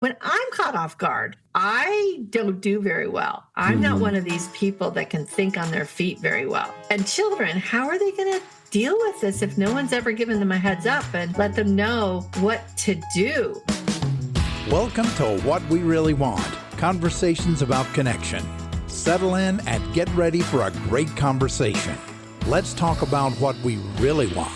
When I'm caught off guard, I don't do very well. I'm not one of these people that can think on their feet very well. And children, how are they going to deal with this if no one's ever given them a heads up and let them know what to do? Welcome to What We Really Want, conversations about connection. Settle in and get ready for a great conversation. Let's talk about what we really want.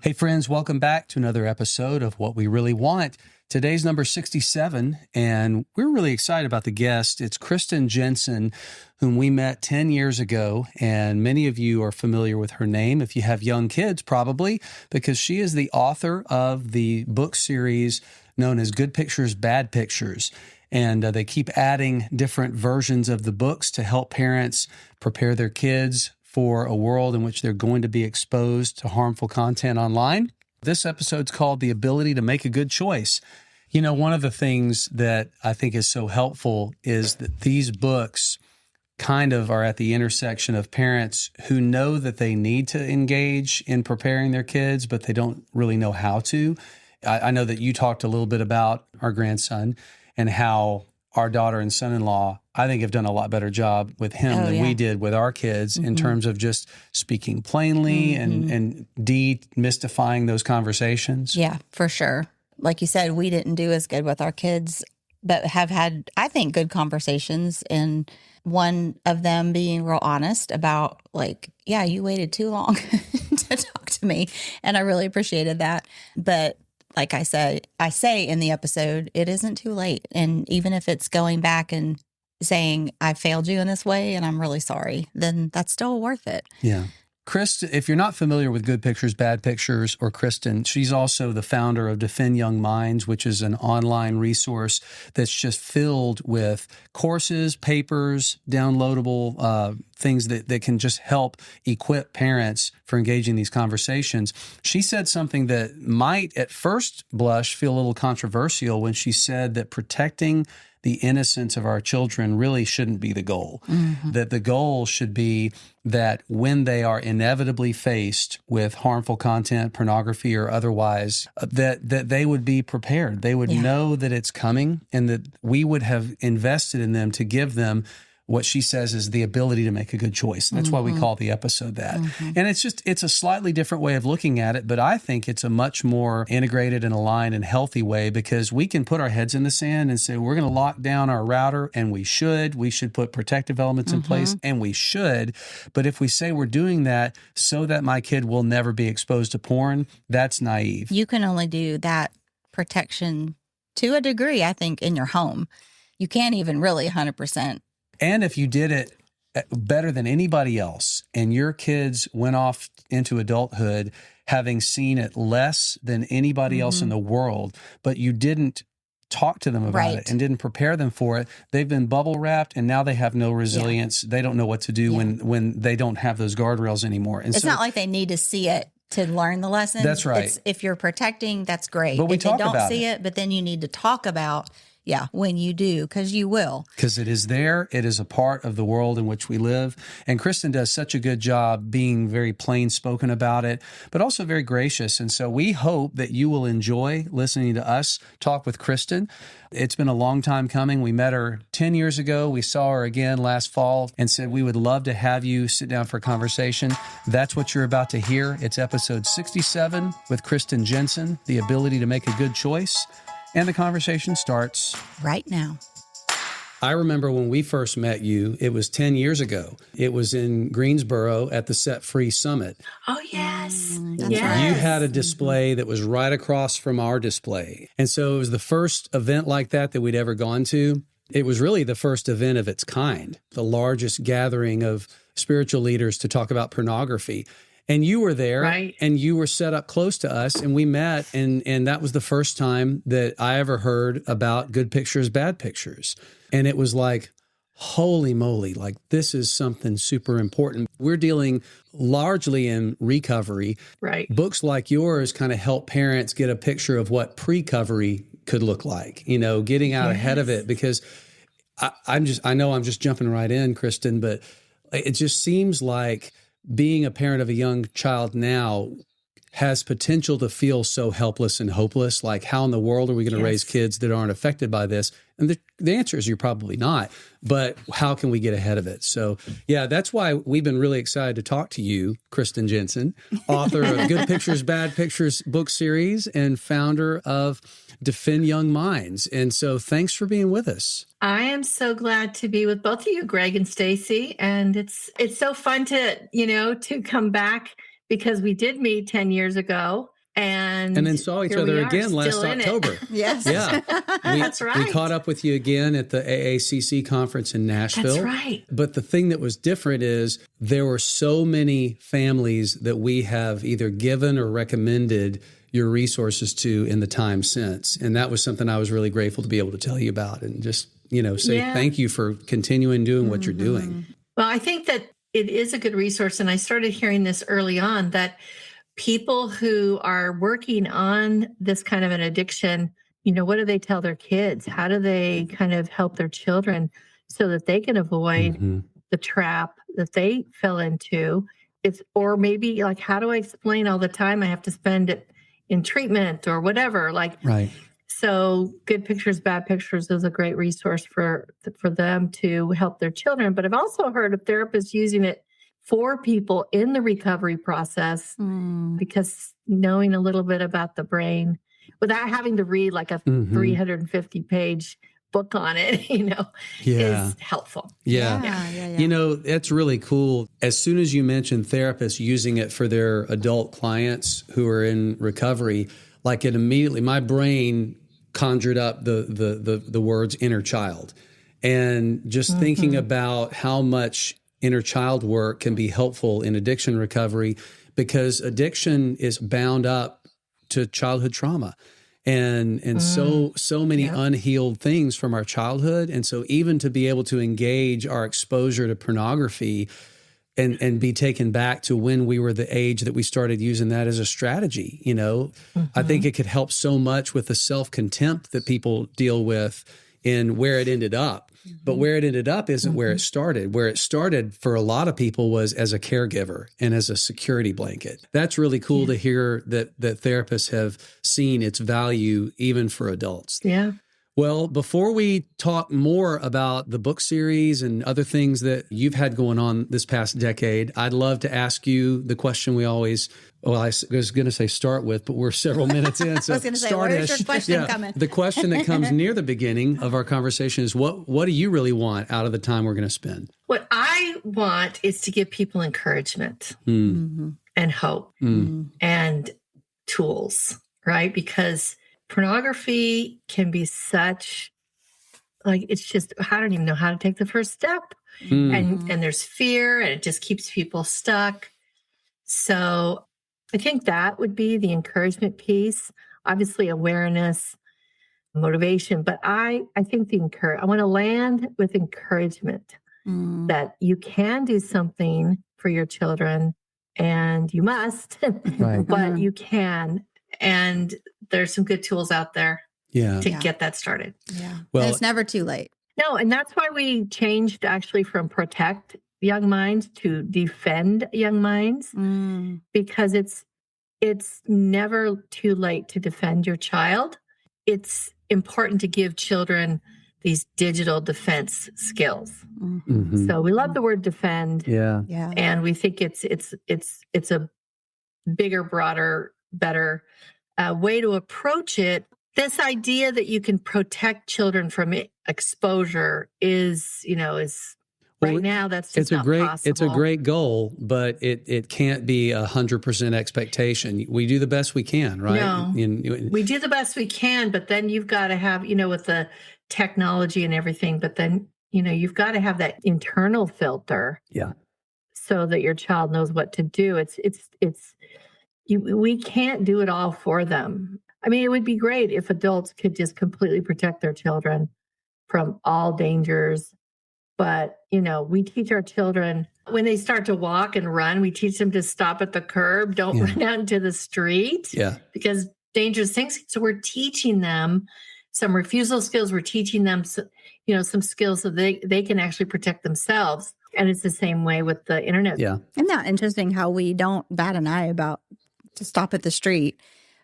Hey friends, welcome back to another episode of What We Really Want. Today's number 67, and we're really excited about the guest. It's Kristen Jenson, whom we met 10 years ago, and many of you are familiar with her name if you have young kids, probably, because she is the author of the book series known as Good Pictures, Bad Pictures. And they keep adding different versions of the books to help parents prepare their kids for a world in which they're going to be exposed to harmful content online. This episode's called The Ability to Make a Good Choice. You know, one of the things that I think is so helpful is that these books kind of are at the intersection of parents who know that they need to engage in preparing their kids, but they don't really know how to. I know that you talked a little bit about our grandson and how our daughter and son-in-law, I think, have done a lot better job with him than we did with our kids in terms of just speaking plainly and demystifying those conversations. Yeah, for sure. Like you said, we didn't do as good with our kids, but have had, I think, good conversations. And one of them being real honest about, like, yeah, you waited too long to talk to me. And I really appreciated that. But like I say in the episode, it isn't too late. And even if it's going back and saying, I failed you in this way and I'm really sorry, then that's still worth it. Yeah. Kristen, if you're not familiar with Good Pictures, Bad Pictures, or Kristen, she's also the founder of Defend Young Minds, which is an online resource that's just filled with courses, papers, downloadable things that can just help equip parents for engaging these conversations. She said something that might at first blush feel a little controversial when she said that protecting the innocence of our children really shouldn't be the goal. That the goal should be that when they are inevitably faced with harmful content, pornography or otherwise, that they would be prepared. They would know that it's coming and that we would have invested in them to give them what she says is the ability to make a good choice. That's why we call the episode that. And it's a slightly different way of looking at it, but I think it's a much more integrated and aligned and healthy way because we can put our heads in the sand and say, we're going to lock down our router, and we should put protective elements in place, and we should. But if we say we're doing that so that my kid will never be exposed to porn, that's naive. You can only do that protection to a degree, I think, in your home. You can't even really 100%. And if you did it better than anybody else and your kids went off into adulthood having seen it less than anybody else in the world, but you didn't talk to them about it and didn't prepare them for it, they've been bubble wrapped and now they have no resilience. They don't know what to do when they don't have those guardrails anymore. And it's not like they need to see it to learn the lesson. That's right. If you're protecting, that's great. But we if they don't about see it, but then you need to talk about when you do, because you will. Because it is there. It is a part of the world in which we live. And Kristen does such a good job being very plain spoken about it, but also very gracious. And so we hope that you will enjoy listening to us talk with Kristen. It's been a long time coming. We met her 10 years ago. We saw her again last fall and said we would love to have you sit down for a conversation. That's what you're about to hear. It's episode 67 with Kristen Jenson, The Ability to Make a Good Choice. And the conversation starts right now. I remember when we first met you, it was 10 years ago. It was in Greensboro at the Set Free Summit. Oh, yes. That's You right. had a display that was right across from our display. And so it was the first event like that we'd ever gone to. It was really the first event of its kind, the largest gathering of spiritual leaders to talk about pornography. And you were there, and you were set up close to us, and we met, and that was the first time that I ever heard about Good Pictures, Bad Pictures. And it was like, holy moly, like this is something super important. We're dealing largely in recovery. Right. Books like yours kind of help parents get a picture of what pre-covery could look like, getting out ahead of it, because I know I'm just jumping right in, Kristen, but it just seems like being a parent of a young child now, has potential to feel so helpless and hopeless. Like, how in the world are we going to raise kids that aren't affected by this? And the answer is you're probably not. But how can we get ahead of it? So, yeah, that's why we've been really excited to talk to you, Kristen Jenson, author of Good Pictures, Bad Pictures book series and founder of Defend Young Minds. And so thanks for being with us. I am so glad to be with both of you, Greg and Stacy. And it's so fun to, to come back, because we did meet 10 years ago and then saw each other again last October. Yes. Yeah. That's right. We caught up with you again at the AACC conference in Nashville. That's right. But the thing that was different is there were so many families that we have either given or recommended your resources to in the time since. And that was something I was really grateful to be able to tell you about and just, say thank you for continuing doing what you're doing. Well, I think that it is a good resource. And I started hearing this early on, that people who are working on this kind of an addiction, what do they tell their kids? How do they kind of help their children so that they can avoid the trap that they fell into? Or maybe like, how do I explain all the time I have to spend it in treatment or whatever? Right. So Good Pictures, Bad Pictures is a great resource for them to help their children. But I've also heard of therapists using it for people in the recovery process, because knowing a little bit about the brain without having to read like a 350-page book on it, is helpful. Yeah. That's really cool. As soon as you mentioned therapists using it for their adult clients who are in recovery, like it immediately, my brain conjured up the words inner child, and just thinking about how much inner child work can be helpful in addiction recovery, because addiction is bound up to childhood trauma and so many unhealed things from our childhood. And so even to be able to engage our exposure to pornography and be taken back to when we were the age that we started using that as a strategy, I think it could help so much with the self-contempt that people deal with in where it ended up. But where it ended up isn't where it started. Where it started for a lot of people was as a caregiver and as a security blanket. That's really cool to hear that therapists have seen its value even for adults. Yeah. Well, before we talk more about the book series and other things that you've had going on this past decade, I'd love to ask you the question we always, I was going to say start with, but we're several minutes in. So I was going to say, where's your question coming? The question that comes near the beginning of our conversation is, what do you really want out of the time we're going to spend? What I want is to give people encouragement and hope and tools, right? Because pornography can be such, it's just, I don't even know how to take the first step. And there's fear, and it just keeps people stuck. So I think that would be the encouragement piece. Obviously awareness, motivation, but I think I want to land with encouragement that you can do something for your children, and you must, but you can. And there's some good tools out there to get that started. Yeah. Well, it's never too late. No, and that's why we changed actually from protect young minds to defend young minds, because it's never too late to defend your child. It's important to give children these digital defense skills. So we love the word defend. Yeah. And we think it's a bigger, broader, better way to approach it. This idea that you can protect children from exposure is right now that's just not possible. It's a great goal, but it can't be 100% expectation. We do the best we can, right? No, we do the best we can, but then you've got to have, with the technology and everything, but then, you've got to have that internal filter. Yeah. So that your child knows what to do. We can't do it all for them. I mean, it would be great if adults could just completely protect their children from all dangers. But, we teach our children when they start to walk and run, we teach them to stop at the curb. Don't run out into the street because dangerous things. So we're teaching them some refusal skills. We're teaching them, some skills so they can actually protect themselves. And it's the same way with the internet. Yeah. Isn't that interesting how we don't bat an eye about to stop at the street.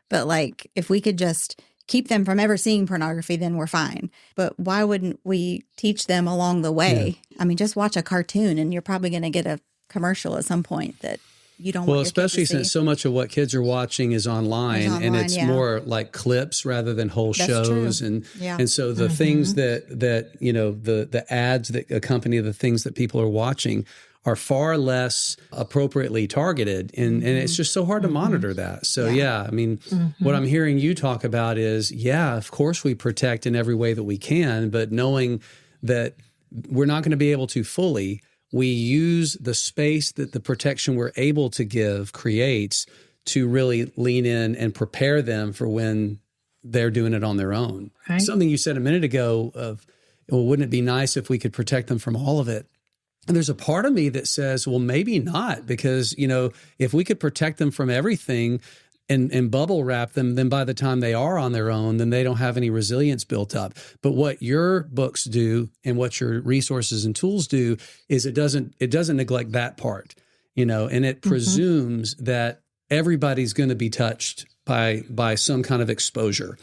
But like, if we could just keep them from ever seeing pornography, then we're fine. But why wouldn't we teach them along the way? Yeah. I mean, just watch a cartoon and you're probably going to get a commercial at some point that you don't want your especially kids to since see. so much of what kids are watching is online, and it's more like clips rather than whole shows. True. And so the things that you know, the ads that accompany the things that people are watching are far less appropriately targeted, and it's just so hard to monitor that. So I mean, what I'm hearing you talk about is, of course we protect in every way that we can, but knowing that we're not going to be able to fully, we use the space that the protection we're able to give creates to really lean in and prepare them for when they're doing it on their own. Right. Something you said a minute ago of, well, wouldn't it be nice if we could protect them from all of it? And there's a part of me that says, well, maybe not, because, you know, if we could protect them from everything and bubble wrap them, then by the time they are on their own, then they don't have any resilience built up. But what your books do and what your resources and tools do is it doesn't neglect that part, you know, and it presumes that everybody's going to be touched by some kind of exposure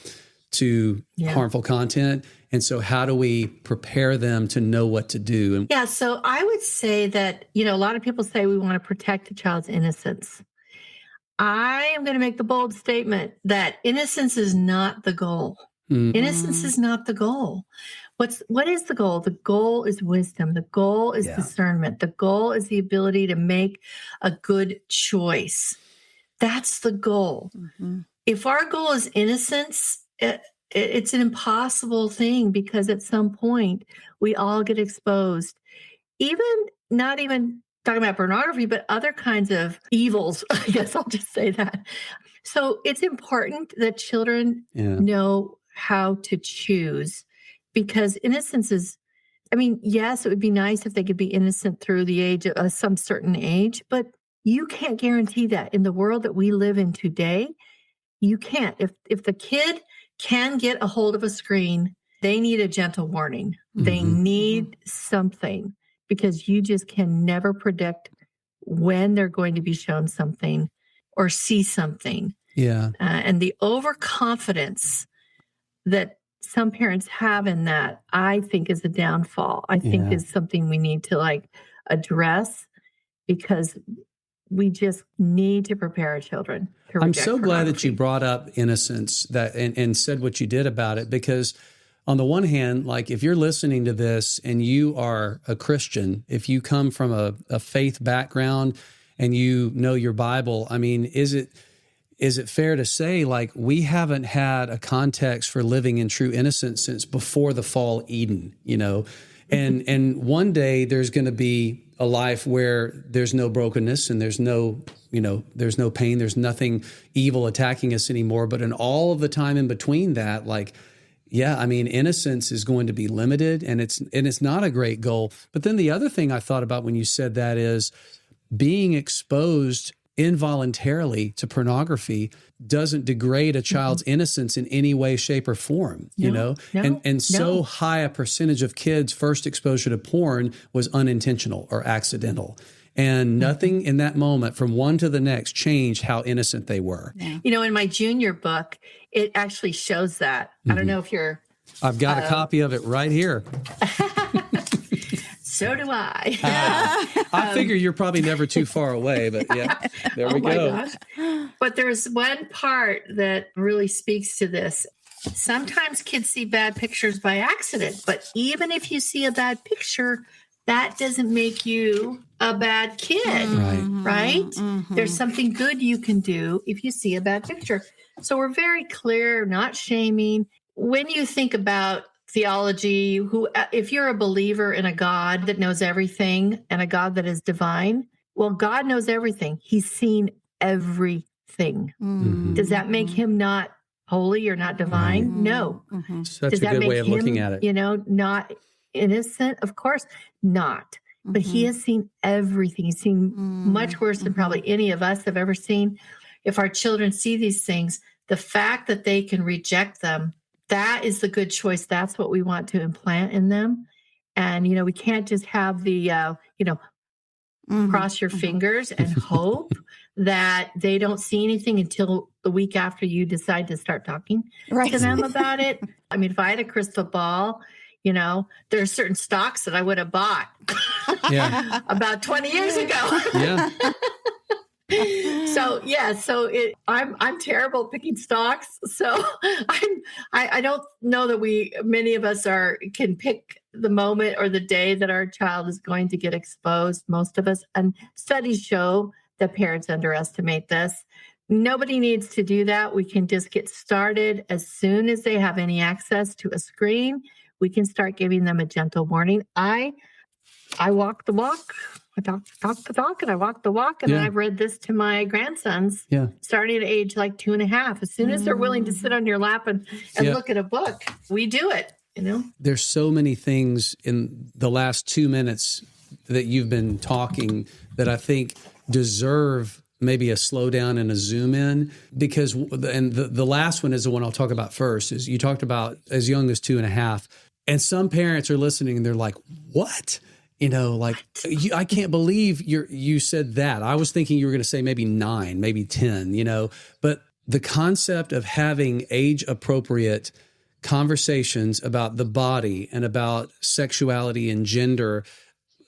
to harmful content. And so how do we prepare them to know what to do? So I would say that, you know, a lot of people say we want to protect a child's innocence. I am going to make the bold statement that innocence is not the goal. Innocence is not the goal. What is the goal? The goal is wisdom. The goal is discernment. The goal is the ability to make a good choice. That's the goal. If our goal is innocence, it's an impossible thing, because at some point we all get exposed. Not even talking about pornography, but other kinds of evils. I guess I'll just say that. So it's important that children know how to choose, because innocence is, I mean, yes, it would be nice if they could be innocent through the age of some certain age, but you can't guarantee that. In the world that we live in today, you can't. If the kid can get a hold of a screen, they need a gentle warning. They need something, because you just can never predict when they're going to be shown something or see something. And the overconfidence that some parents have in that, I think, is a downfall. I think is something we need to address, because we just need to prepare our children to reject I'm so glad that pornography. you brought up innocence and said what you did about it, because on the one hand, like, if you're listening to this and you are a Christian, if you come from a faith background and you know your Bible, I mean, is it fair to say, like, we haven't had a context for living in true innocence since before the fall Eden, you know? And one day there's going to be a life where there's no brokenness and there's no pain, there's nothing evil attacking us anymore. But in all of the time in between that, I mean, innocence is going to be limited, and it's not a great goal. But then the other thing I thought about when you said that is being exposed involuntarily to pornography doesn't degrade a child's innocence in any way, shape, or form, you know? So high a percentage of kids' first exposure to porn was unintentional or accidental. And nothing in that moment from one to the next changed how innocent they were. Yeah. You know, in my junior book, it actually shows that. I don't know if you're... I've got a copy of it right here. So do I. I figure you're probably never too far away, but there we go. Gosh. But there's one part that really speaks to this. Sometimes kids see bad pictures by accident, but even if you see a bad picture, that doesn't make you a bad kid, right? There's something good you can do if you see a bad picture. So we're very clear, not shaming. When you think about theology, if you're a believer in a God that knows everything and a God that is divine, well, God knows everything. He's seen everything. Does that make him not holy or not divine? No. So that's a good way of looking at it. You know, not innocent? Of course not. But he has seen everything. He's seen much worse than probably any of us have ever seen. If our children see these things, the fact that they can reject them, that is the good choice. That's what we want to implant in them. And, you know, we can't just have the, cross your fingers and hope. that they don't see anything until the week after you decide to start talking to them about it. I mean, if I had a crystal ball, you know, there are certain stocks that I would have bought about 20 years ago. Yeah. I'm terrible picking stocks. So I don't know that many of us can pick the moment or the day that our child is going to get exposed. Most of us, and studies show that parents underestimate this. Nobody needs to do that. We can just get started as soon as they have any access to a screen. We can start giving them a gentle warning. I walk the walk. I talk the talk, and I walk the walk. And I've read this to my grandsons starting at age like 2.5. As soon as they're willing to sit on your lap and look at a book, we do it, you know? There's so many things in the last 2 minutes that you've been talking that I think deserve maybe a slowdown and a zoom in, because, and the last one is the one I'll talk about first, is you talked about as young as 2.5. And some parents are listening and they're like, what? You know, like, I can't believe you said that. I was thinking you were going to say maybe 9, maybe 10, you know, but the concept of having age appropriate conversations about the body and about sexuality and gender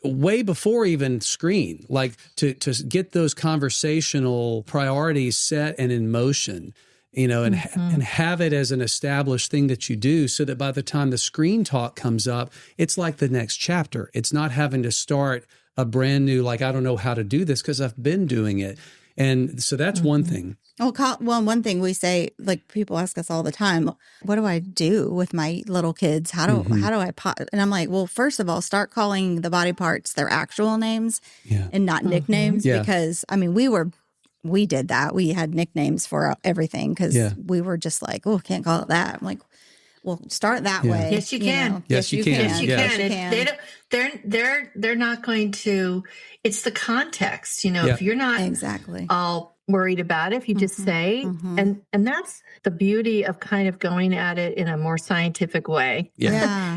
way before even screen, like to get those conversational priorities set and in motion, you know, and have it as an established thing that you do, so that by the time the screen talk comes up, it's like the next chapter. It's not having to start a brand new, like, I don't know how to do this because I've been doing it. And so that's one thing. Well, one thing we say, like, people ask us all the time, what do I do with my little kids? How do I and I'm like, well, first of all, start calling the body parts their actual names and not nicknames, because I mean, we did that. We had nicknames for everything because we were just like, oh, can't call it that. I'm like, well, start that way. Yes, you can. Know? Yes, you can. Yes, you can. They're not going to. It's the context, you know. If you're not all worried about it, if you just say, and that's the beauty of kind of going at it in a more scientific way.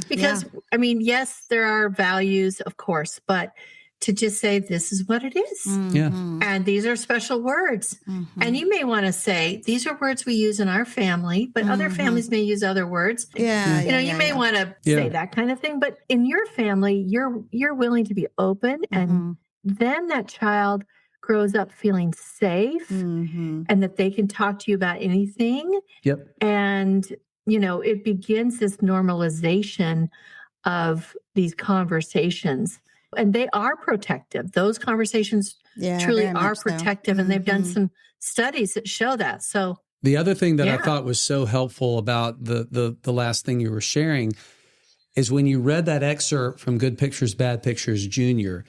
Because I mean, yes, there are values, of course, but to just say, this is what it is. And these are special words. And you may want to say, these are words we use in our family, but other families may use other words. You may want to say that kind of thing, but in your family, you're willing to be open, and then that child grows up feeling safe and that they can talk to you about anything. And, you know, it begins this normalization of these conversations. And they are protective. Those conversations truly are protective. And they've done some studies that show that. So the other thing that I thought was so helpful about the last thing you were sharing is when you read that excerpt from Good Pictures, Bad Pictures, Junior,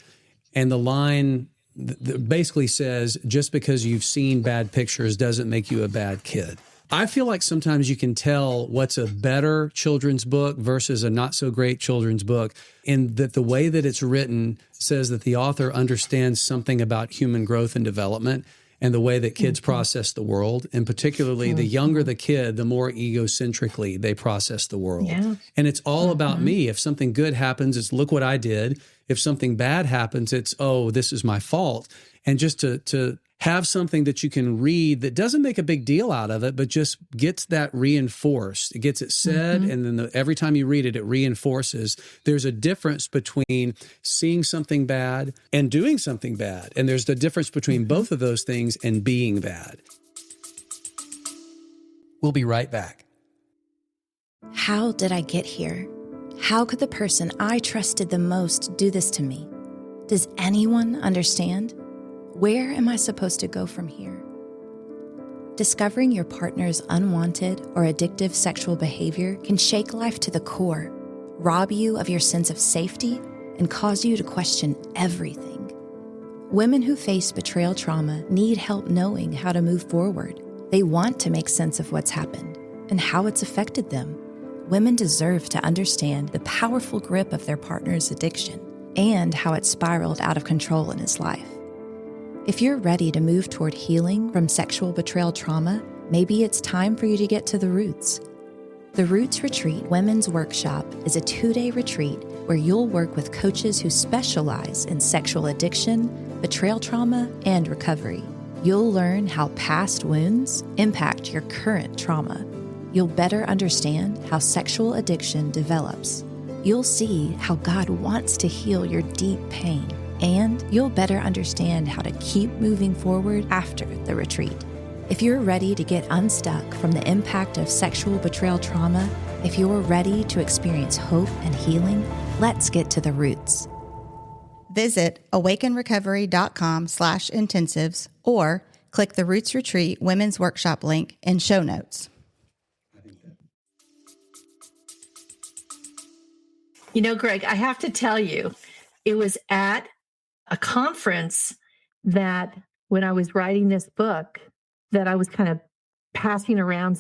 and the line that basically says, just because you've seen bad pictures doesn't make you a bad kid. I feel like sometimes you can tell what's a better children's book versus a not so great children's book, in that the way that it's written says that the author understands something about human growth and development and the way that kids process the world. And particularly the younger the kid, the more egocentrically they process the world. And it's all about me. If something good happens, it's look what I did. If something bad happens, it's, oh, this is my fault. And just to have something that you can read that doesn't make a big deal out of it, but just gets that reinforced. It gets it said, and then every time you read it, it reinforces. There's a difference between seeing something bad and doing something bad. And there's the difference between both of those things and being bad. We'll be right back. How did I get here? How could the person I trusted the most do this to me? Does anyone understand? Where am I supposed to go from here? Discovering your partner's unwanted or addictive sexual behavior can shake life to the core, rob you of your sense of safety, and cause you to question everything. Women who face betrayal trauma need help knowing how to move forward. They want to make sense of what's happened and how it's affected them. Women deserve to understand the powerful grip of their partner's addiction and how it spiraled out of control in his life. If you're ready to move toward healing from sexual betrayal trauma, maybe it's time for you to get to the roots. The Roots Retreat Women's Workshop is a 2-day retreat where you'll work with coaches who specialize in sexual addiction, betrayal trauma, and recovery. You'll learn how past wounds impact your current trauma. You'll better understand how sexual addiction develops. You'll see how God wants to heal your deep pain. And you'll better understand how to keep moving forward after the retreat. If you're ready to get unstuck from the impact of sexual betrayal trauma, if you're ready to experience hope and healing, let's get to the roots. Visit awakenrecovery.com/intensives or click the Roots Retreat Women's Workshop link in show notes. You know, Greg, I have to tell you, it was at a conference that when I was writing this book, that I was kind of passing around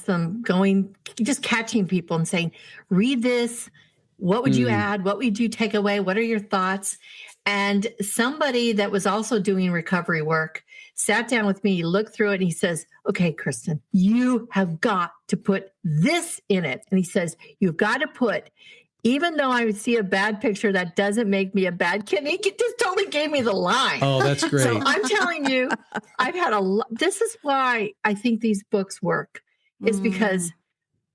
just catching people and saying, read this. What would you add? What would you take away? What are your thoughts? And somebody that was also doing recovery work sat down with me, looked through it, and he says, okay, Kristen, you have got to put this in it. And he says, you've got to put, even though I see a bad picture, that doesn't make me a bad kid. He just totally gave me the line. Oh, that's great. So I'm telling you, I've had this is why I think these books work, is because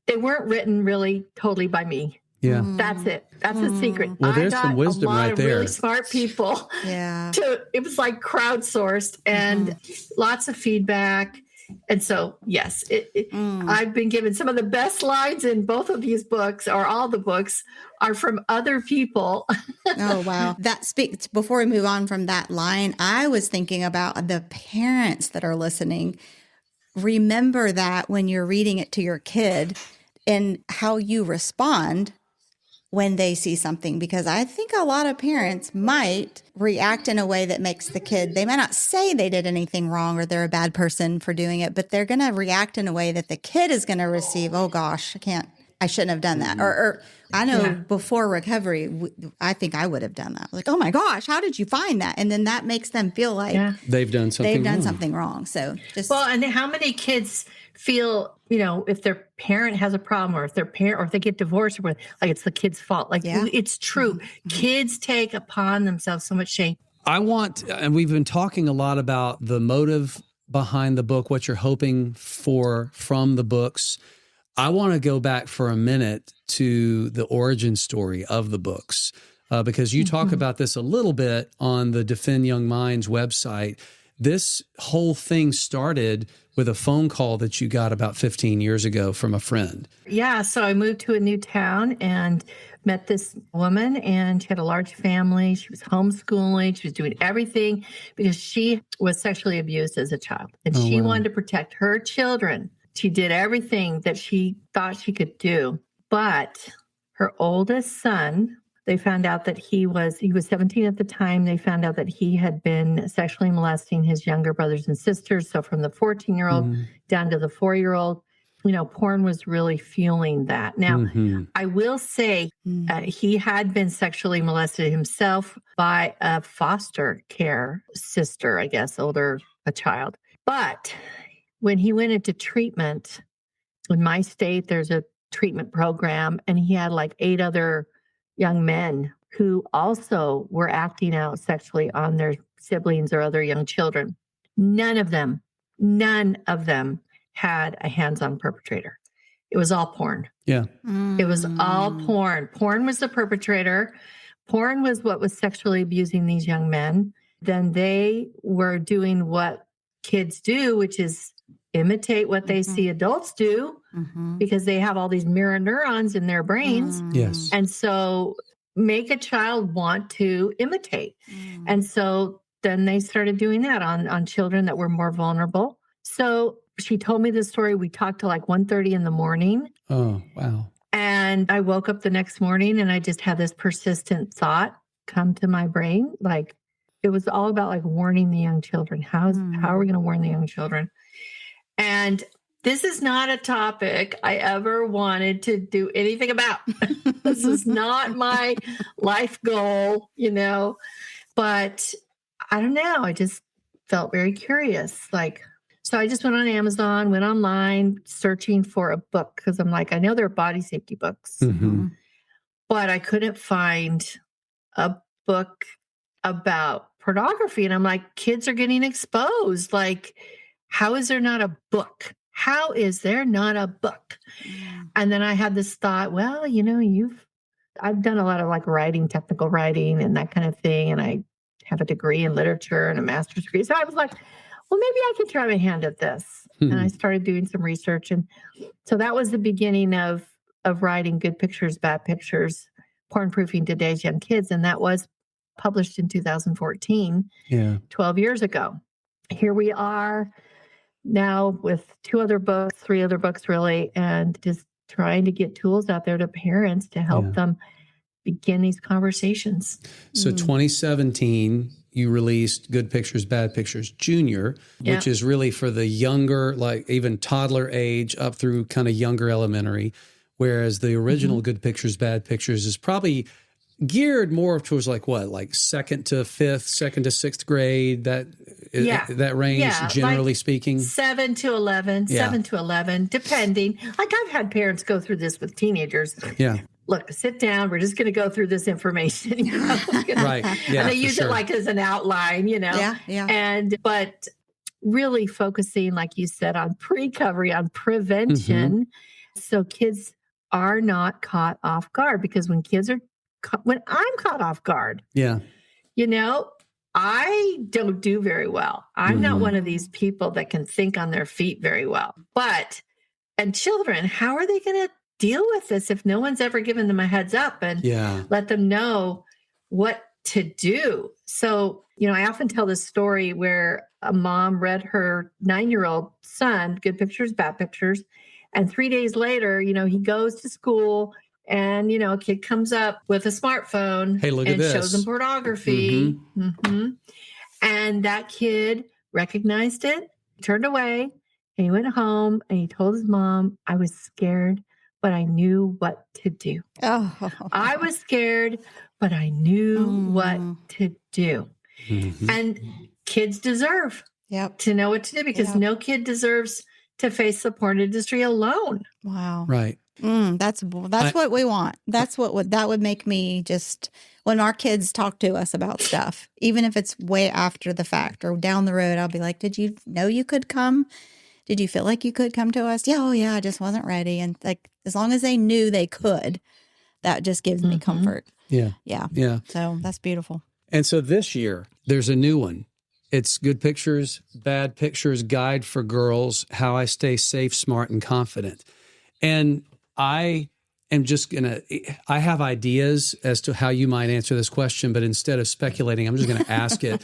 they weren't written really totally by me. Yeah. That's it. That's the secret. Well, there's I got some wisdom a lot right of there. really smart people. Yeah. It was like crowdsourced and lots of feedback. And so, yes, I've been given some of the best lines in both of these books, or all the books, are from other people. Oh, wow. That speaks, before we move on from that line, I was thinking about the parents that are listening. Remember that when you're reading it to your kid and how you respond when they see something, because I think a lot of parents might react in a way that makes the kid, they might not say they did anything wrong or they're a bad person for doing it, but they're going to react in a way that the kid is going to receive, oh gosh, I shouldn't have done that. Or I know before recovery, I think I would have done that. Like, oh my gosh, how did you find that? And then that makes them feel like they've done something something wrong. So and how many kids feel, if their parent has a problem, or if their parent, or if they get divorced, or like it's the kid's fault. Like it's true. Mm-hmm. Kids take upon themselves so much shame. And we've been talking a lot about the motive behind the book, what you're hoping for from the books. I want to go back for a minute to the origin story of the books, because you talk about this a little bit on the Defend Young Minds website. This whole thing started with a phone call that you got about 15 years ago from a friend. Yeah, so I moved to a new town and met this woman, and she had a large family. She was homeschooling. She was doing everything because she was sexually abused as a child, and she wanted to protect her children. She did everything that she thought she could do. But her oldest son, they found out that he was 17 at the time. They found out that he had been sexually molesting his younger brothers and sisters. So from the 14-year-old down to the 4-year-old, porn was really fueling that. Now, I will say he had been sexually molested himself by a foster care sister, I guess, a child. But when he went into treatment, in my state, there's a treatment program, and he had like 8 other young men who also were acting out sexually on their siblings or other young children. None of them had a hands-on perpetrator. It was all porn. Yeah. It was all porn. Porn was the perpetrator. Porn was what was sexually abusing these young men. Then they were doing what kids do, which is imitate what they see adults do, because they have all these mirror neurons in their brains. Yes. And so make a child want to imitate. And so then they started doing that on children that were more vulnerable. So she told me this story. We talked till like 1:30 in the morning. Oh, wow. And I woke up the next morning and I just had this persistent thought come to my brain. Like, it was all about like warning the young children. How are we going to warn the young children? And this is not a topic I ever wanted to do anything about. This is not my life goal, but I don't know. I just felt very curious. So I just went on Amazon, went online searching for a book, because I'm like, I know there are body safety books, but I couldn't find a book about pornography. And I'm like, kids are getting exposed. Like, How is there not a book? How is there not a book? And then I had this thought, well, I've done a lot of like writing, technical writing and that kind of thing. And I have a degree in literature and a master's degree. So I was like, well, maybe I could try my hand at this. And I started doing some research. And so that was the beginning of writing Good Pictures, Bad Pictures, Porn Proofing Today's Young Kids. And that was published in 2014, 12 years ago. Here we are now with 3 other books really, and just trying to get tools out there to parents to help them begin these conversations. So 2017, you released Good Pictures, Bad Pictures Junior, which is really for the younger, like even toddler age up through kind of younger elementary, whereas the original Good Pictures, Bad Pictures is probably geared more towards like second to sixth grade, that range, generally like speaking. 7 to 11, depending. Like I've had parents go through this with teenagers. Yeah. Look, sit down. We're just going to go through this information. Right. Yeah. And they use it like as an outline, but really focusing, like you said, on pre-recovery, on prevention. So kids are not caught off guard, because when I'm caught off guard, I don't do very well. I'm not one of these people that can think on their feet very well. And children, how are they going to deal with this if no one's ever given them a heads up and let them know what to do? So, I often tell this story where a mom read her 9-year-old son Good Pictures, Bad Pictures, and 3 days later, he goes to school. And, a kid comes up with a smartphone and shows them pornography. And that kid recognized it, turned away, and he went home and he told his mom, I was scared, but I knew what to do. I was scared, but I knew what to do. And kids deserve to know what to do, because no kid deserves to face the porn industry alone. Wow. Right. That's what we want. That would make me just, when our kids talk to us about stuff, even if it's way after the fact or down the road, I'll be like, did you know you could come? Did you feel like you could come to us? Yeah. Oh yeah. I just wasn't ready. And like, as long as they knew they could, that just gives me comfort. Yeah. Yeah. Yeah. So that's beautiful. And so this year there's a new one. It's Good Pictures, Bad Pictures Guide for Girls, How I Stay Safe, Smart, and Confident. And I have ideas as to how you might answer this question, but instead of speculating, I'm just going to ask it.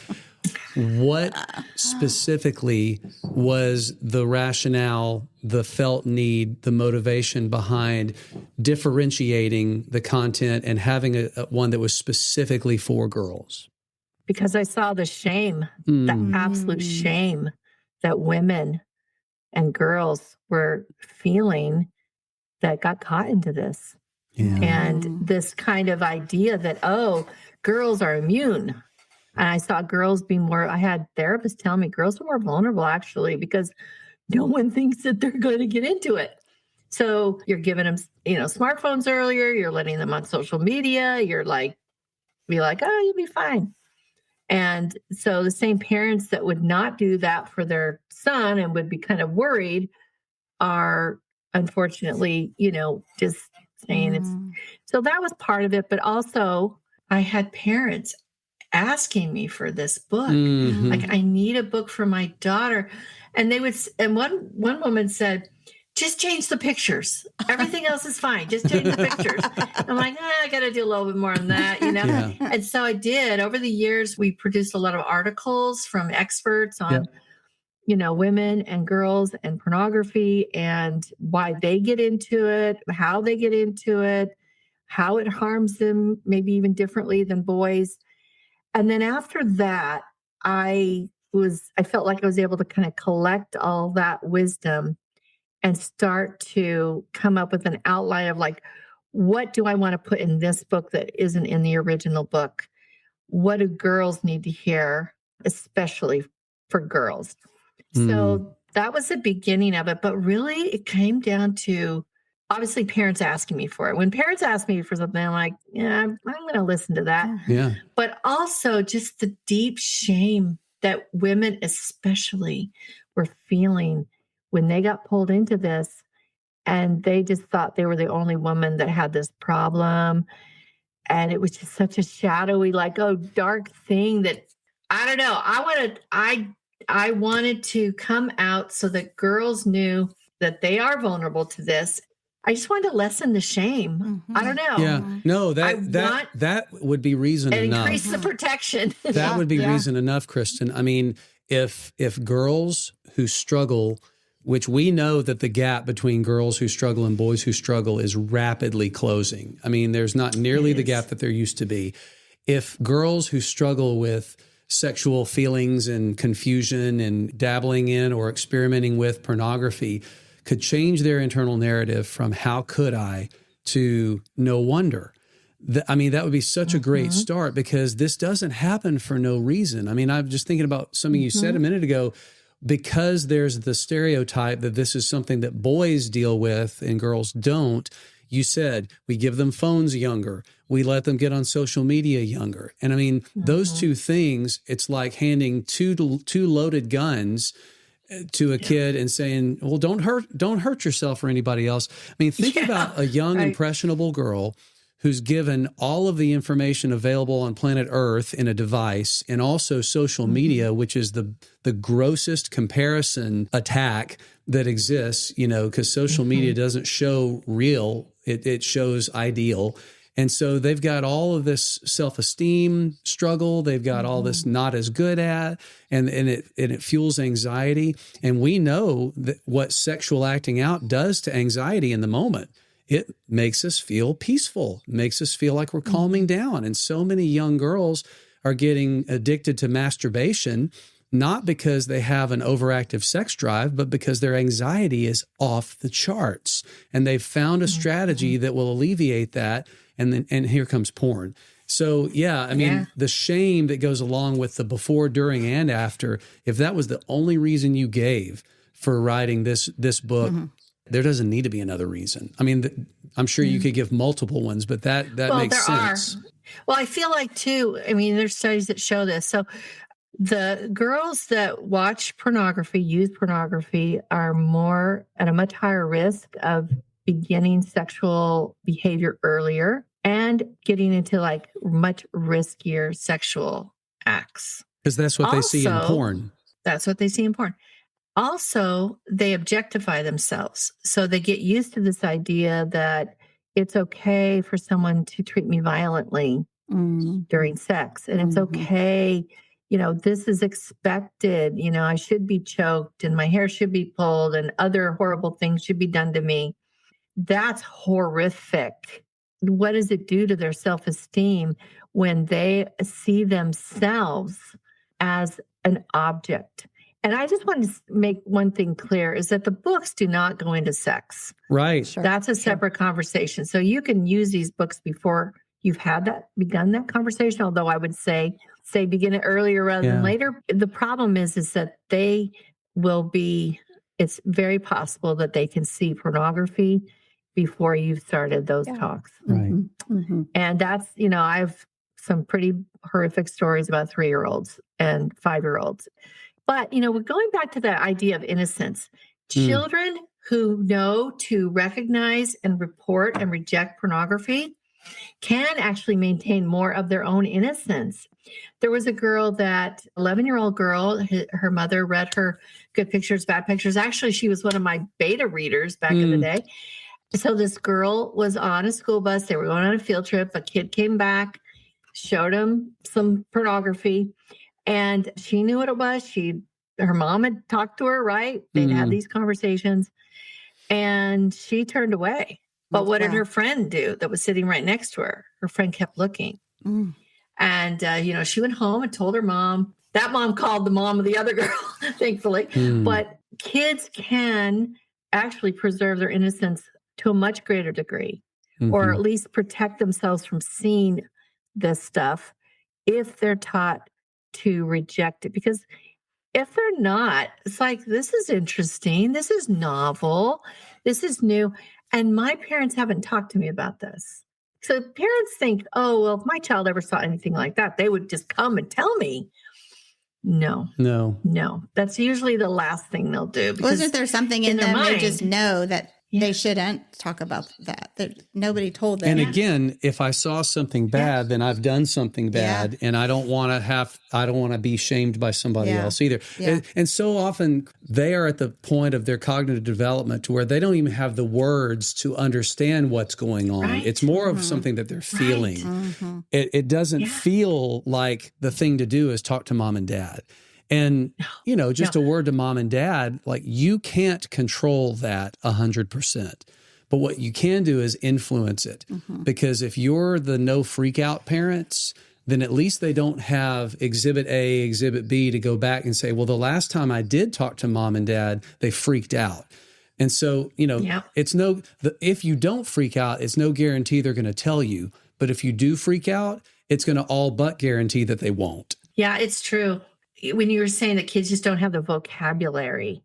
What specifically was the rationale, the felt need, the motivation behind differentiating the content and having a one that was specifically for girls? Because I saw the shame, the absolute shame that women and girls were feeling that got caught into this. And this kind of idea that, girls are immune. And I saw girls be I had therapists tell me girls are more vulnerable, actually, because no one thinks that they're going to get into it. So you're giving them, smartphones earlier, you're letting them on social media, you're like, you'll be fine. And so the same parents that would not do that for their son and would be kind of worried are unfortunately, just saying it's. So that was part of it. But also I had parents asking me for this book. Like, I need a book for my daughter. And one woman said, just change the pictures. Everything else is fine. Just change the pictures. I'm like, I got to do a little bit more than that, Yeah. And so I did. Over the years, we produced a lot of articles from experts on, women and girls and pornography and why they get into it, how they get into it, how it harms them, maybe even differently than boys. And then after that, I felt like I was able to kind of collect all that wisdom and start to come up with an outline of like, what do I want to put in this book that isn't in the original book? What do girls need to hear, especially for girls? So that was the beginning of it. But really, it came down to, obviously, parents asking me for it. When parents ask me for something, I'm like, I'm going to listen to that. Yeah. But also just the deep shame that women especially were feeling when they got pulled into this, and they just thought they were the only woman that had this problem. And it was just such a shadowy, like, oh, dark thing that, I don't know. I wanted to come out so that girls knew that they are vulnerable to this. I just wanted to lessen the shame. I don't know. Yeah. No, that would be reason and enough. increase the protection. That would be reason enough, Kristen. I mean, if girls who struggle, which we know that the gap between girls who struggle and boys who struggle is rapidly closing. I mean, there's not nearly the gap that there used to be. If girls who struggle with sexual feelings and confusion and dabbling in or experimenting with pornography could change their internal narrative from how could I to no wonder. I mean, that would be such a great start, because this doesn't happen for no reason. I mean, I'm just thinking about something you said a minute ago, because there's the stereotype that this is something that boys deal with and girls don't. You said we give them phones younger. We let them get on social media younger. And I mean, those two things, it's like handing two loaded guns to a kid and saying, well, don't hurt yourself or anybody else. I mean, think about a young, impressionable girl who's given all of the information available on planet Earth in a device, and also social media, which is the grossest comparison attack that exists, you know, because social media doesn't show real, it shows ideal. And so they've got all of this self-esteem struggle. They've got all this not as good at, and it fuels anxiety. And we know that what sexual acting out does to anxiety in the moment. It makes us feel peaceful, makes us feel like we're calming down. And so many young girls are getting addicted to masturbation, not because they have an overactive sex drive, but because their anxiety is off the charts. And they've found a strategy that will alleviate that. And here comes porn. So, yeah, I mean, the shame that goes along with the before, during, and after, if that was the only reason you gave for writing this book, there doesn't need to be another reason. I mean, I'm sure you could give multiple ones, but that makes sense. Well, I feel like, too, I mean, there's studies that show this. So the girls that watch pornography, use pornography, are more at a much higher risk of beginning sexual behavior earlier and getting into like much riskier sexual acts. Because that's what they see in porn. That's what they see in porn. Also, they objectify themselves. So they get used to this idea that it's okay for someone to treat me violently during sex. And it's okay, you know, this is expected. You know, I should be choked and my hair should be pulled and other horrible things should be done to me. That's horrific. What does it do to their self-esteem when they see themselves as an object? And I just want to make one thing clear, is that the books do not go into sex. Right. Sure. That's a separate conversation. So you can use these books before you've begun that conversation, although I would say begin it earlier rather than later. The problem is that they will be, it's very possible that they can see pornography before you've started those talks. Right. And that's, you know, I have some pretty horrific stories about 3-year-olds and 5-year-olds. But, you know, we're going back to that idea of innocence. Children who know to recognize and report and reject pornography can actually maintain more of their own innocence. There was a girl, 11-year-old girl, her mother read her good pictures, bad pictures. Actually, she was one of my beta readers back in the day. So this girl was on a school bus. They were going on a field trip. A kid came back, showed him some pornography, and she knew what it was. Her mom had talked to her, right? They'd had these conversations, and she turned away. But what did her friend do that was sitting right next to her? Her friend kept looking. And, you know, she went home and told her mom. That mom called the mom of the other girl, thankfully. But kids can actually preserve their innocence to a much greater degree, or at least protect themselves from seeing this stuff if they're taught to reject it. Because if they're not, it's like, this is interesting. This is novel. This is new. And my parents haven't talked to me about this. So parents think, oh, well, if my child ever saw anything like that, they would just come and tell me. No. No. That's usually the last thing they'll do. Because Wasn't there something in their them they mind, just know that Yeah. they shouldn't talk about that nobody told them? And again, if I saw something bad, then I've done something bad, and I don't want to be shamed by somebody else either. Yeah. And so often they are at the point of their cognitive development to where they don't even have the words to understand what's going on. Right. It's more of something that they're feeling. Mm-hmm. It doesn't feel like the thing to do is talk to mom and dad. And, just a word to mom and dad, like you can't control that 100%. But what you can do is influence it. Because if you're the no freak out parents, then at least they don't have exhibit A, exhibit B to go back and say, well, the last time I did talk to mom and dad, they freaked out. And so, if you don't freak out, it's no guarantee they're going to tell you. But if you do freak out, it's going to all but guarantee that they won't. Yeah, it's true. When you were saying that kids just don't have the vocabulary,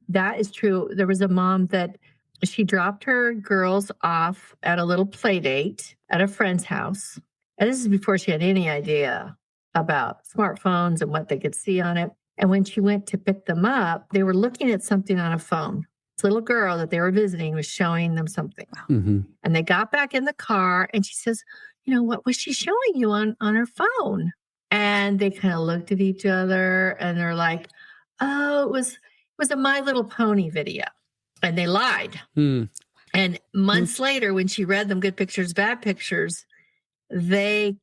that is true. There was a mom that she dropped her girls off at a little play date at a friend's house. And this is before she had any idea about smartphones and what they could see on it. And when she went to pick them up, they were looking at something on a phone. This little girl that they were visiting was showing them something. And they got back in the car and she says, what was she showing you on her phone? And they kind of looked at each other and they're like, oh, it was a My Little Pony video. And they lied. And months later, when she read them good pictures, bad pictures, they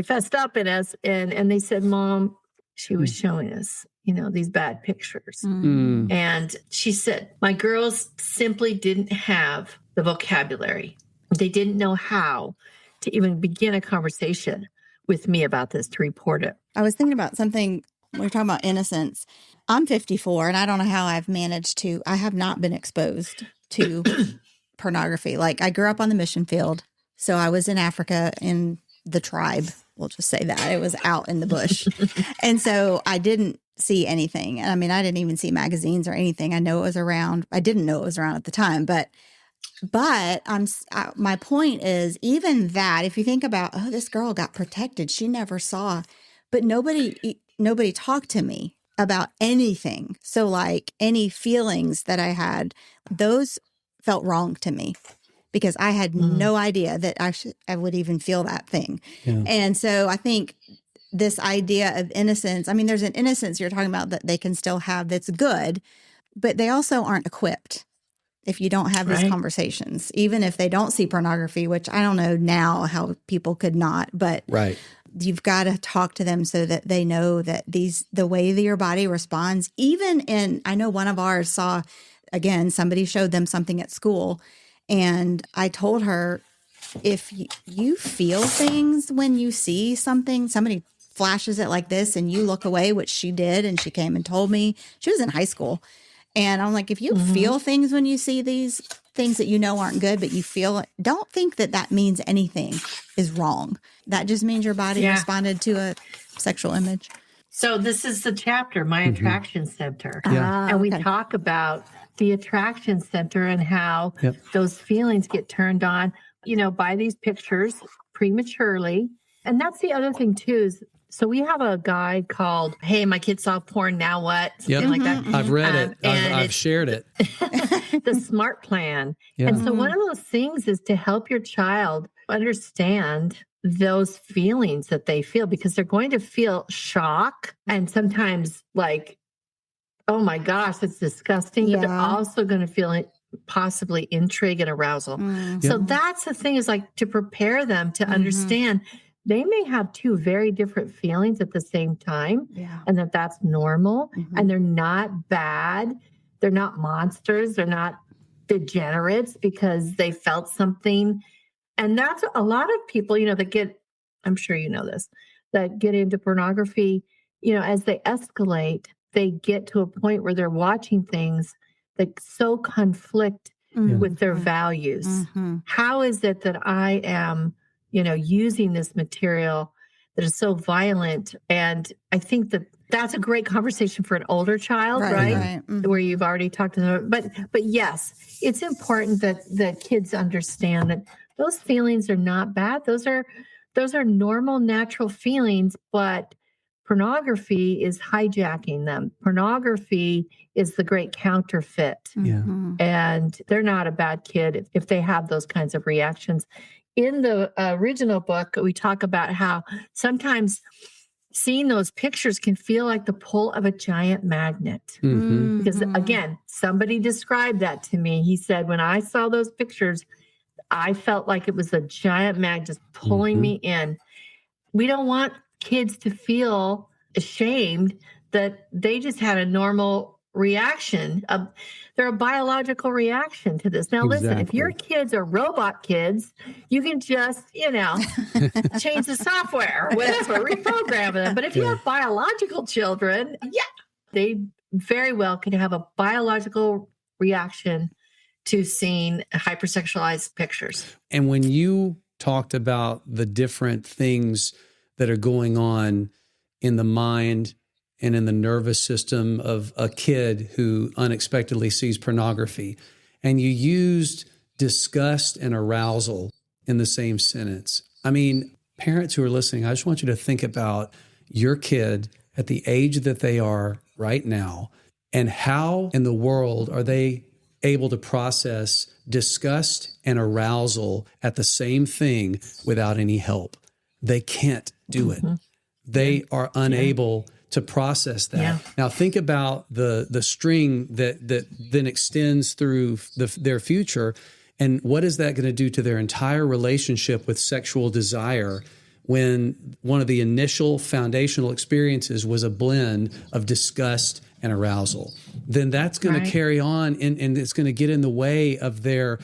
fessed up at us and they said, Mom, she was showing us, these bad pictures. And she said, my girls simply didn't have the vocabulary. They didn't know how to even begin a conversation with me about this to report it. I was thinking about something. We're talking about innocence. I'm 54 and I don't know how I've managed to, I have not been exposed to pornography. Like I grew up on the mission field. So I was in Africa in the tribe. We'll just say that it was out in the bush. And so I didn't see anything. I mean, I didn't even see magazines or anything. I know it was around. I didn't know it was around at the time, but my point is even that if you think about, this girl got protected, she never saw, but nobody talked to me about anything. So like any feelings that I had, those felt wrong to me because I had no idea that I would even feel that thing. Yeah. And so I think this idea of innocence, I mean, there's an innocence you're talking about that they can still have that's good, but they also aren't equipped if you don't have these conversations, even if they don't see pornography, which I don't know now how people could not, but you've got to talk to them so that they know that the way that your body responds, I know one of ours saw, again, somebody showed them something at school. And I told her, if you feel things when you see something, somebody flashes it like this and you look away, which she did. And she came and told me. She was in high school. And I'm like, if you feel things when you see these things that aren't good, but you feel it, don't think that means anything is wrong. That just means your body responded to a sexual image. So this is the chapter, My Attraction Center. And we talk about the attraction center and how those feelings get turned on, by these pictures prematurely. And that's the other thing too, is so we have a guide called, Hey, My Kid Saw Porn, Now What? Something like that. I've read it. I've shared it. The SMART plan. And so one of those things is to help your child understand those feelings that they feel, because they're going to feel shock and sometimes like, oh my gosh, it's disgusting. But they're also going to feel possibly intrigue and arousal. So that's the thing, is like to prepare them to understand they may have two very different feelings at the same time, and that's normal, and they're not bad. They're not monsters. They're not degenerates because they felt something. And that's a lot of people, that get, I'm sure you know this, that get into pornography, as they escalate, they get to a point where they're watching things that so conflict with their values. How is it that I am, using this material that is so violent? And I think that that's a great conversation for an older child, right? Where you've already talked to them. But yes, it's important that kids understand that those feelings are not bad. Those are normal, natural feelings, but pornography is hijacking them. Pornography is the great counterfeit. Yeah. And they're not a bad kid if they have those kinds of reactions. In the original book, we talk about how sometimes seeing those pictures can feel like the pull of a giant magnet. Because again, somebody described that to me. He said, when I saw those pictures, I felt like it was a giant magnet just pulling me in. We don't want kids to feel ashamed that they just had a normal reaction. They're a biological reaction to this. Now, listen, if your kids are robot kids, you can just, change the software or whatever, reprogram them. But if you have biological children, they very well could have a biological reaction to seeing hypersexualized pictures. And when you talked about the different things that are going on in the mind and in the nervous system of a kid who unexpectedly sees pornography, and you used disgust and arousal in the same sentence. I mean, parents who are listening, I just want you to think about your kid at the age that they are right now, and how in the world are they able to process disgust and arousal at the same thing without any help. They can't do it. They are unable to process that. Now think about the string that then extends through their future, and what is that going to do to their entire relationship with sexual desire when one of the initial foundational experiences was a blend of disgust and arousal? Then that's going to carry on, and it's going to get in the way of their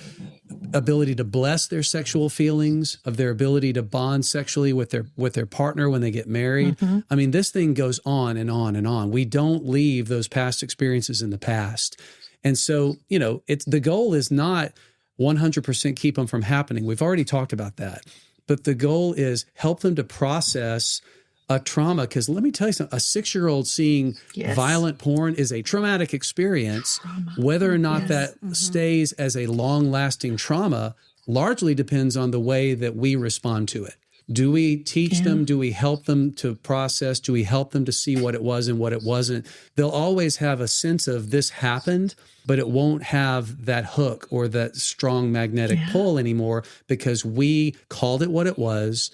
ability to bless their sexual feelings, of their ability to bond sexually with their partner when they get married. I mean, this thing goes on and on and on. We don't leave those past experiences in the past. And so, the goal is not 100% keep them from happening. We've already talked about that. But the goal is help them to process a trauma, because let me tell you something, a 6-year-old seeing violent porn is a traumatic experience. Whether or not that stays as a long-lasting trauma largely depends on the way that we respond to it. Do we teach them? Do we help them to process? Do we help them to see what it was and what it wasn't? They'll always have a sense of this happened, but it won't have that hook or that strong magnetic pull anymore, because we called it what it was.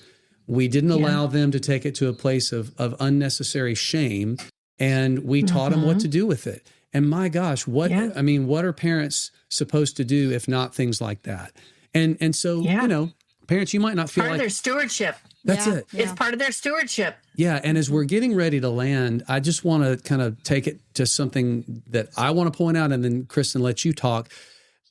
We didn't allow them to take it to a place of unnecessary shame, and we taught them what to do with it. And my gosh, what are parents supposed to do if not things like that? And so, parents, you might not feel part of their stewardship. That's it. It's part of their stewardship. Yeah. And as we're getting ready to land, I just want to kind of take it to something that I want to point out, and then Kristen, let you talk.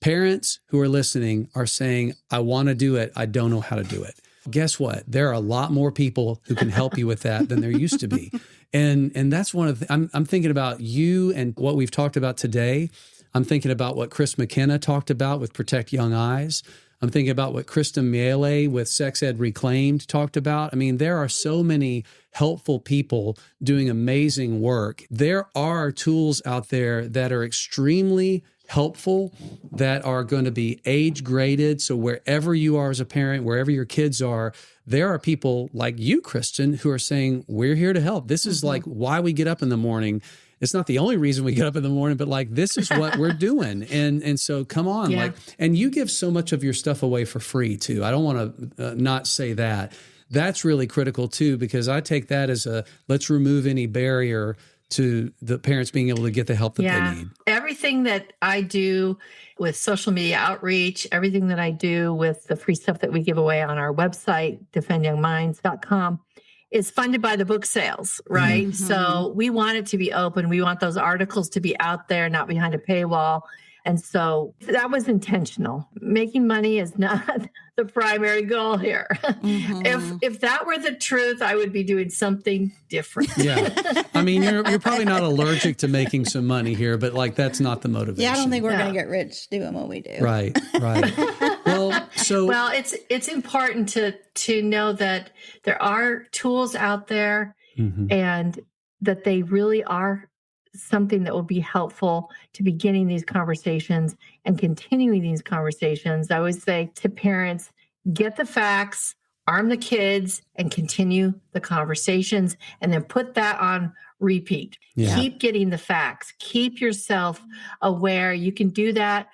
Parents who are listening are saying, I want to do it. I don't know how to do it. Guess what? There are a lot more people who can help you with that than there used to be. And that's one of the, I'm thinking about you and what we've talked about today. I'm thinking about what Chris McKenna talked about with Protect Young Eyes. I'm thinking about what Kristen Miele with Sex Ed Reclaimed talked about. I mean, there are so many helpful people doing amazing work. There are tools out there that are extremely helpful, that are going to be age graded. So wherever you are as a parent, wherever your kids are, there are people like you, Kristen, who are saying, we're here to help. This is like why we get up in the morning. It's not the only reason we get up in the morning, but like, this is what we're doing. And so come on, and you give so much of your stuff away for free too. I don't want to not say that. That's really critical too, because I take that as let's remove any barrier to the parents being able to get the help that they need. Everything that I do with social media outreach, everything that I do with the free stuff that we give away on our website, defendyoungminds.com, is funded by the book sales, right? So we want it to be open. We want those articles to be out there, not behind a paywall. And so that was intentional. Making money is not the primary goal here. If that were the truth, I would be doing something different. Yeah. I mean, you're probably not allergic to making some money here, but like, that's not the motivation. Yeah, I don't think we're going to get rich doing what we do. Right. Well, it's important to know that there are tools out there and that they really are something that will be helpful to beginning these conversations and continuing these conversations. I always say to parents, get the facts, arm the kids and continue the conversations, and then put that on repeat. Yeah. Keep getting the facts. Keep yourself aware. You can do that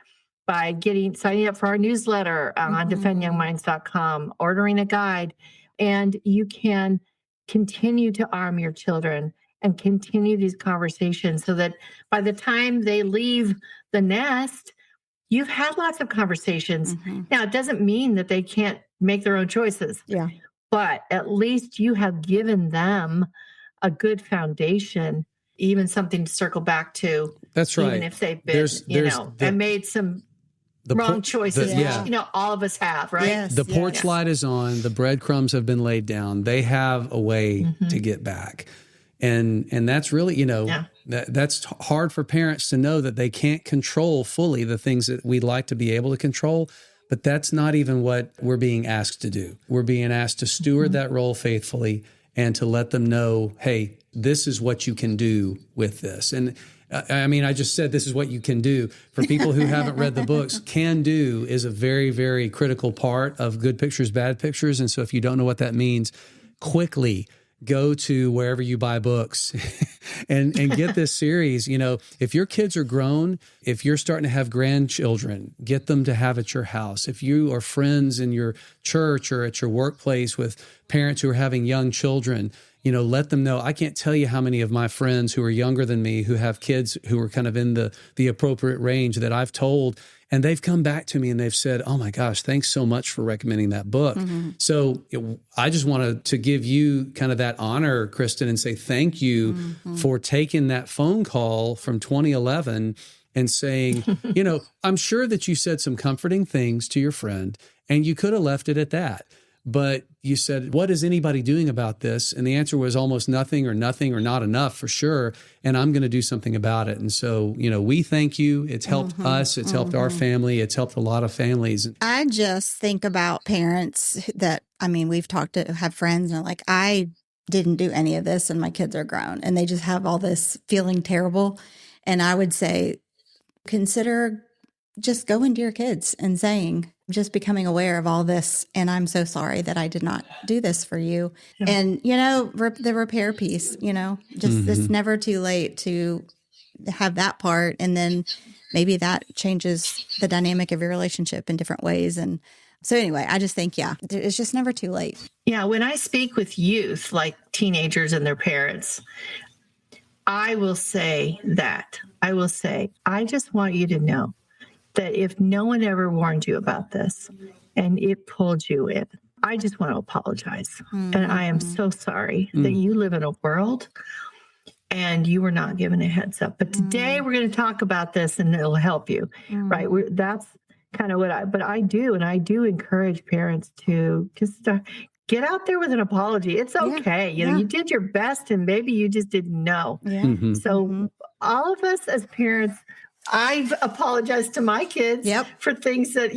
by signing up for our newsletter on defendyoungminds.com, ordering a guide, and you can continue to arm your children and continue these conversations so that by the time they leave the nest, you've had lots of conversations. Now, it doesn't mean that they can't make their own choices. Yeah. But at least you have given them a good foundation, even something to circle back to. That's right. Even if they've been, and made some wrong choices, which, all of us have, right? Yes, the porch light is on. The breadcrumbs have been laid down. They have a way to get back. And that's really, that's hard for parents to know that they can't control fully the things that we'd like to be able to control. But that's not even what we're being asked to do. We're being asked to steward that role faithfully and to let them know, hey, this is what you can do with this. And I just said this is what you can do. For people who haven't read the books, can do is a very, very critical part of Good Pictures, Bad Pictures. And so if you don't know what that means, quickly go to wherever you buy books and get this series. If your kids are grown, if you're starting to have grandchildren, get them to have at your house. If you are friends in your church or at your workplace with parents who are having young children, let them know. I can't tell you how many of my friends who are younger than me, who have kids who are kind of in the appropriate range that I've told, and they've come back to me and they've said, oh my gosh, thanks so much for recommending that book. So I just wanted to give you kind of that honor, Kristen, and say thank you for taking that phone call from 2011 and saying, I'm sure that you said some comforting things to your friend and you could have left it at that. But you said, what is anybody doing about this? And the answer was almost nothing or not enough for sure. And I'm going to do something about it. And so, we thank you. It's helped us. It's helped our family. It's helped a lot of families. I just think about parents that, we've have friends and are like, I didn't do any of this and my kids are grown and they just have all this feeling terrible. And I would say, consider just going to your kids and saying, just becoming aware of all this. And I'm so sorry that I did not do this for you. Yeah. And, the repair piece, it's never too late to have that part. And then maybe that changes the dynamic of your relationship in different ways. And so anyway, I just think, it's just never too late. Yeah. When I speak with youth, like teenagers and their parents, I will say, I just want you to know that if no one ever warned you about this and it pulled you in, I just want to apologize. And I am so sorry that you live in a world and you were not given a heads up. But today we're going to talk about this and it'll help you, right? That's kind of what I do encourage parents to just get out there with an apology. It's okay. You did your best and maybe you just didn't know. Yeah. So all of us as parents, I've apologized to my kids for things that,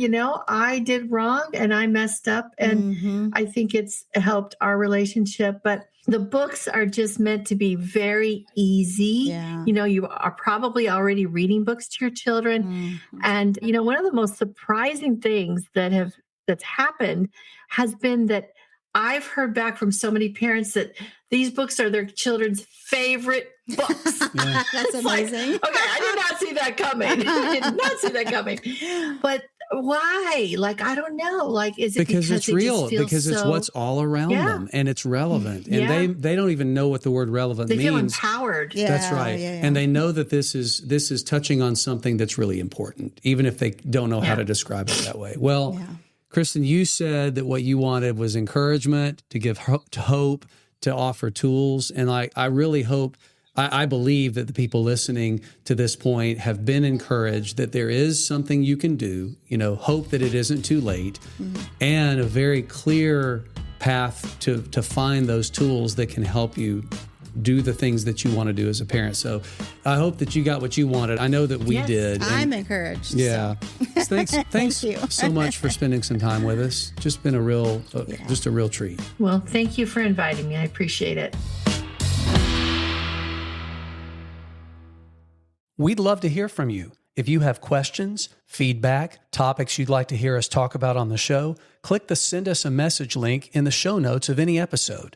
I did wrong and I messed up. And I think it's helped our relationship. But the books are just meant to be very easy. Yeah. You are probably already reading books to your children. And, one of the most surprising things that's happened has been that I've heard back from so many parents that these books are their children's favorite books. Yeah. That's amazing. Okay, I did not see that coming. But why? I don't know. Is it because it's real? Because it's what's all around them and it's relevant. And they don't even know what the word relevant means. They feel empowered. Yeah, that's right. Yeah. And they know that this is touching on something that's really important, even if they don't know how to describe it that way. Well, Kristen, you said that what you wanted was encouragement, to give hope, to offer tools. And I really hope, I believe that the people listening to this point have been encouraged that there is something you can do, hope that it isn't too late, and a very clear path to find those tools that can help you do the things that you want to do as a parent. So I hope that you got what you wanted. I know that we did. I'm encouraged. Yeah. So. Thanks you so much for spending some time with us. Just been a real treat. Well, thank you for inviting me. I appreciate it. We'd love to hear from you. If you have questions, feedback, topics you'd like to hear us talk about on the show, click the Send Us a Message link in the show notes of any episode.